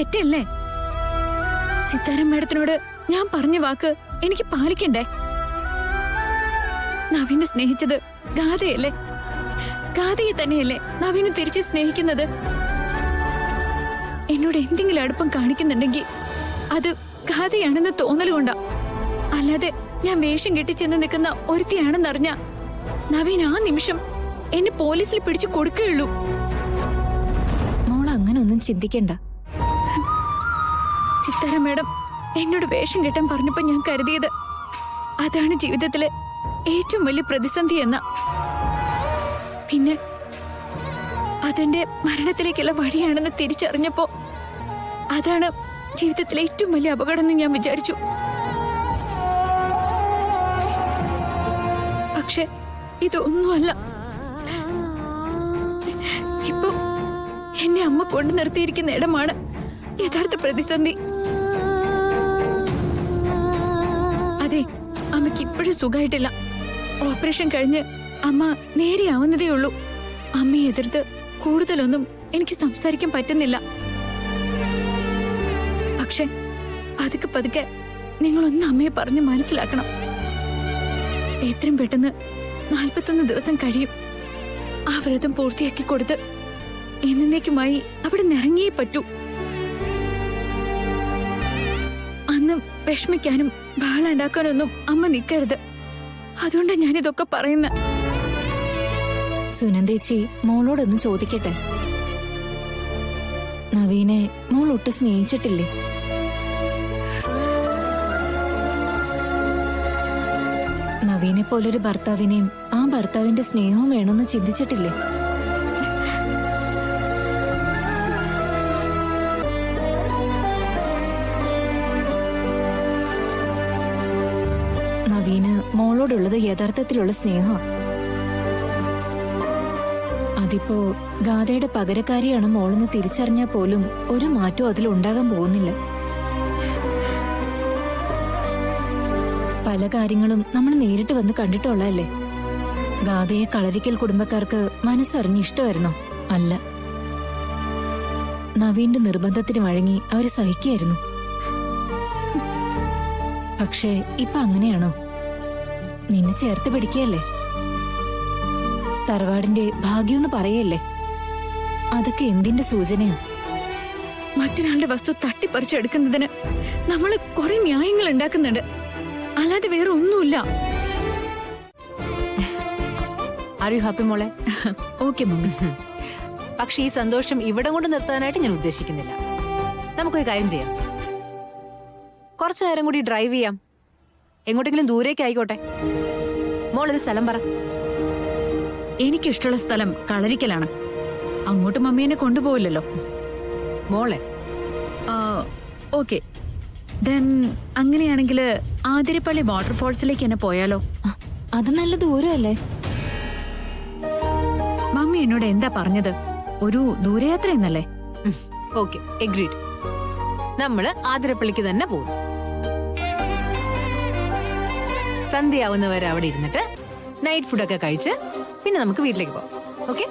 തെറ്റല്ലേ? സിത്താര മാഡത്തിനോട് ഞാൻ പറഞ്ഞ വാക്ക് എനിക്ക് പാലിക്കണ്ടേ? നവീനെ സ്നേഹിച്ചത് ഗാഥയല്ലേ? ഗാഥയെ തന്നെയല്ലേ നവീന് തിരിച്ച് സ്നേഹിക്കുന്നത്? എന്നോട് എന്തെങ്കിലും അടുപ്പം കാണിക്കുന്നുണ്ടെങ്കിൽ അത് ഗാഥയാണെന്ന് തോന്നലുകൊണ്ടാ. അല്ലാതെ ഞാൻ വേഷം കെട്ടിച്ചെന്ന് നിൽക്കുന്ന ഒരുത്തിയാണെന്നറിഞ്ഞ നവീൻ ആ നിമിഷം എന്നെ പോലീസിൽ പിടിച്ചു കൊടുക്കുകയുള്ളൂ. മോൾ അങ്ങനെ ഒന്നും ചിന്തിക്കണ്ട. സിത്താര മാഡം എന്നോട് വേഷം കെട്ടാൻ പറഞ്ഞപ്പോ ഞാൻ കരുതിയത് അതാണ് ജീവിതത്തിലെ ഏറ്റവും വലിയ പ്രതിസന്ധി എന്ന. പിന്നെ അതെന്റെ മരണത്തിലേക്കുള്ള വഴിയാണെന്ന് തിരിച്ചറിഞ്ഞപ്പോ അതാണ് ജീവിതത്തിലെ ഏറ്റവും വലിയ അപകടം എന്ന് ഞാൻ വിചാരിച്ചു. പക്ഷെ ഇതൊന്നുമല്ല. ഇപ്പൊ എന്നെ അമ്മ കൊണ്ടു നിർത്തിയിരിക്കുന്ന ഇടമാണ് യഥാർത്ഥ പ്രതിസന്ധി. അതെ, അമ്മയ്ക്ക് ഇപ്പോഴും സുഖമായിട്ടില്ല. ഓപ്പറേഷൻ കഴിഞ്ഞ് അമ്മ നേരെയാവുന്നതേ ഉള്ളൂ. അമ്മയെ എതിർത്ത് കൂടുതലൊന്നും എനിക്ക് സംസാരിക്കാൻ പറ്റുന്നില്ല. പക്ഷെ പതുക്കെ പതുക്കെ നിങ്ങളൊന്ന് അമ്മയെ പറഞ്ഞ് മനസ്സിലാക്കണം. എത്രയും പെട്ടെന്ന് 41 ദിവസം കഴിയും. ആ വ്രതം പൂർത്തിയാക്കി കൊടുത്ത് എന്നേക്കുമായി അവിടെ നിറങ്ങിയേ പറ്റൂ. അന്ന് വിഷമിക്കാനും ബഹളുണ്ടാക്കാനൊന്നും അമ്മ നിൽക്കരുത്. അതുകൊണ്ടാണ് ഞാനിതൊക്കെ പറയുന്നത്. സുനന്ദേച്ചി മോളോടൊന്ന് ചോദിക്കട്ടെ. നവീനെ മോൾ ഒട്ട് സ്നേഹിച്ചിട്ടില്ലേ? നവീനെ പോലൊരു ഭർത്താവിനെയും ആ ഭർത്താവിന്റെ സ്നേഹവും വേണമെന്ന് ചിന്തിച്ചിട്ടില്ലേ? നവീന് മോളോടുള്ളത് യഥാർത്ഥത്തിലുള്ള സ്നേഹമാണ്. അതിപ്പോ ഗാഥയുടെ പകരക്കാരിയാണ് മോളെന്ന് തിരിച്ചറിഞ്ഞാൽ പോലും ഒരു മാറ്റവും അതിലുണ്ടാകാൻ പോകുന്നില്ല. പല കാര്യങ്ങളും നമ്മൾ നേരിട്ട് വന്ന് കണ്ടിട്ടുള്ളതല്ലേ. ഗാഥയെ കളരിക്കൽ കുടുംബക്കാർക്ക് മനസ്സറിഞ്ഞ് ഇഷ്ടമായിരുന്നോ? അല്ല. നവീന്റെ നിർബന്ധത്തിന് വഴങ്ങി അവര് സഹിക്കായിരുന്നു. പക്ഷേ ഇപ്പൊ അങ്ങനെയാണോ? നിന്നെ ചേർത്ത് പിടിക്കുകയല്ലേ, തറവാടിന്റെ ഭാഗ്യമെന്ന് പറയല്ലേ. അതൊക്കെ എന്തിന്റെ സൂചനയാ? മറ്റൊരാളുടെ വസ്തു തട്ടിപ്പറിച്ചെടുക്കുന്നതിന് നമ്മൾ കുറെ ന്യായങ്ങൾ ഉണ്ടാക്കുന്നുണ്ട്, അല്ലാതെ വേറെ ഒന്നുമില്ല. ആർ യു ഹാപ്പി മോളെ? Okay mummy. പക്ഷെ ഈ സന്തോഷം ഇവിടെ കൊണ്ട് നിർത്താനായിട്ട് ഞാൻ ഉദ്ദേശിക്കുന്നില്ല. നമുക്കൊരു കാര്യം ചെയ്യാം, കുറച്ചു നേരം കൂടി ഡ്രൈവ് ചെയ്യാം. എങ്ങോട്ടെങ്കിലും ദൂരേക്ക് ആയിക്കോട്ടെ. മോളൊരു സ്ഥലം പറ. എനിക്കിഷ്ടമുള്ള സ്ഥലം കളരിക്കലാണ്. അങ്ങോട്ട് മമ്മി എന്നെ കൊണ്ടുപോയില്ലല്ലോ. മോളെ ഓക്കെ, ദെൻ അങ്ങനെയാണെങ്കിൽ ആതിരപ്പള്ളി വാട്ടർഫോൾസിലേക്ക് തന്നെ പോയാലോ? അത് നല്ല ദൂരമല്ലേ? മമ്മി എന്നോട് എന്താ പറഞ്ഞത്? ഒരു ദൂരയാത്ര എന്നല്ലേ? Okay, agreed. നമ്മള് ആതിരപ്പള്ളിക്ക് തന്നെ പോകും. സന്ധ്യയാവുന്നവരെ അവിടെ ഇരുന്നിട്ട് നൈറ്റ് ഫുഡൊക്കെ കഴിച്ച് പിന്നെ നമുക്ക് വീട്ടിലേക്ക് പോകാം. ഓക്കെ?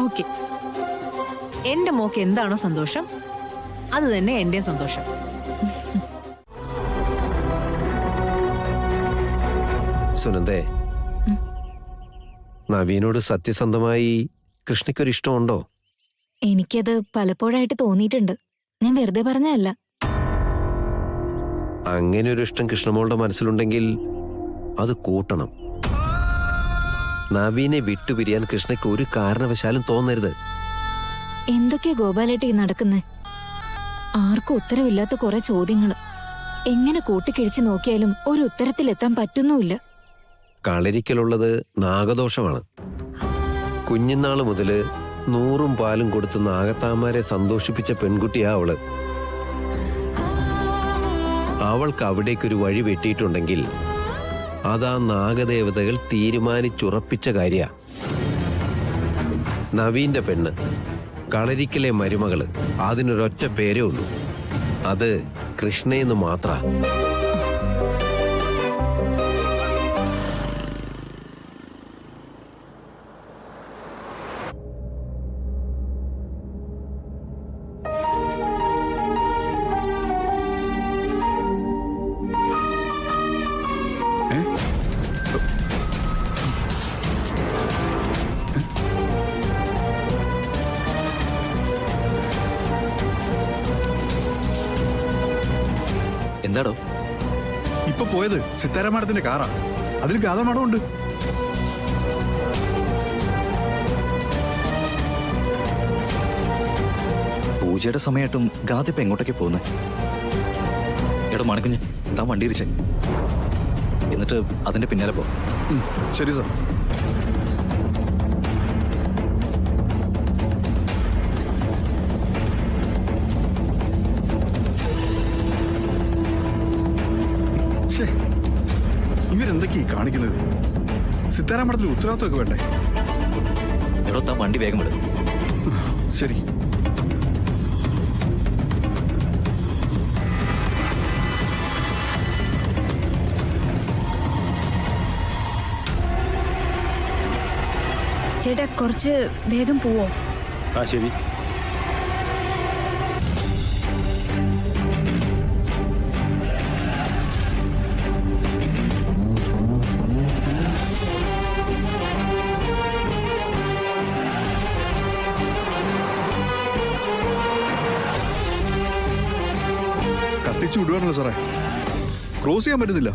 ഓക്കെ. എന്റെ മോക്ക് എന്താണോ സന്തോഷം അത് തന്നെ എന്റെയും സന്തോഷം. സുനന്ദേ, നവീനോട് സത്യസന്ധമായി കൃഷ്ണയ്ക്കൊരു ഇഷ്ടമുണ്ടോ? എനിക്കത് പലപ്പോഴായിട്ട് തോന്നിയിട്ടുണ്ട്. ഞാൻ വെറുതെ പറഞ്ഞതല്ല. അങ്ങനെ ഒരു ഇഷ്ടം കൃഷ്ണമോളുടെ മനസ്സിലുണ്ടെങ്കിൽ അത് കൂട്ടണം. നവീനെ വിട്ടുപിരിയാൻ കൃഷ്ണയ്ക്ക് ഒരു കാരണവശാലും തോന്നരുത്. എന്തൊക്കെയാ ഗോപാലേട്ടി നടക്കുന്നേ? ആർക്കും ഉത്തരവില്ലാത്ത കുറെ ചോദ്യങ്ങള്. എങ്ങനെ കൂട്ടിക്കിഴിച്ച് നോക്കിയാലും ഒരു ഉത്തരത്തിലെത്താൻ പറ്റുന്നുമില്ല. കളരിക്കലുള്ളത് നാഗദോഷമാണ്. കുഞ്ഞുനാള് മുതല് 100 പാലും കൊടുത്ത് നാഗത്താമാരെ സന്തോഷിപ്പിച്ച പെൺകുട്ടിയാ അവള്. അവൾക്ക് അവിടേക്കൊരു വഴി വെട്ടിയിട്ടുണ്ടെങ്കിൽ അതാ നാഗദേവതകൾ തീരുമാനിച്ചുറപ്പിച്ച കാര്യ. നവീന്റെ പെണ്ണ്, കളരിക്കലെ മരുമകള്, അതിനൊരൊറ്റ പേരേ ഉള്ളൂ, അത് കൃഷ്ണയെന്ന് മാത്ര. എന്താടോ? ഇപ്പൊ പോയത് സിത്താര മാഡത്തിന്റെ കാറാ. അതിൽ ഗാഥ മാഡം ഉണ്ട്. പൂജയുടെ സമയമായിട്ടും ഗാഥ ഇപ്പൊ എങ്ങോട്ടൊക്കെ പോകുന്നത്? എടോ മണക്കുഞ്ഞ്, താൻ വണ്ടി ഇരിച്ചേ, എന്നിട്ട് അതിന്റെ പിന്നാലെ പോ. ശരി സാർ. ഇവരെന്തൊക്കെയാ കാണിക്കുന്നത്? സിത്താര മാഡത്തിന് ഉത്തരവാദിത്വമൊക്കെ വേണ്ടേ? എടോ താൻ വണ്ടി വേഗം വിടും. ശരി. ചേട്ടാ കുറച്ച് വേഗം പോവോ? ആ ശരി. കത്തിച്ചു വിടുവാണല്ലോ സാറേ. ക്രോസ് ചെയ്യാൻ പറ്റുന്നില്ല.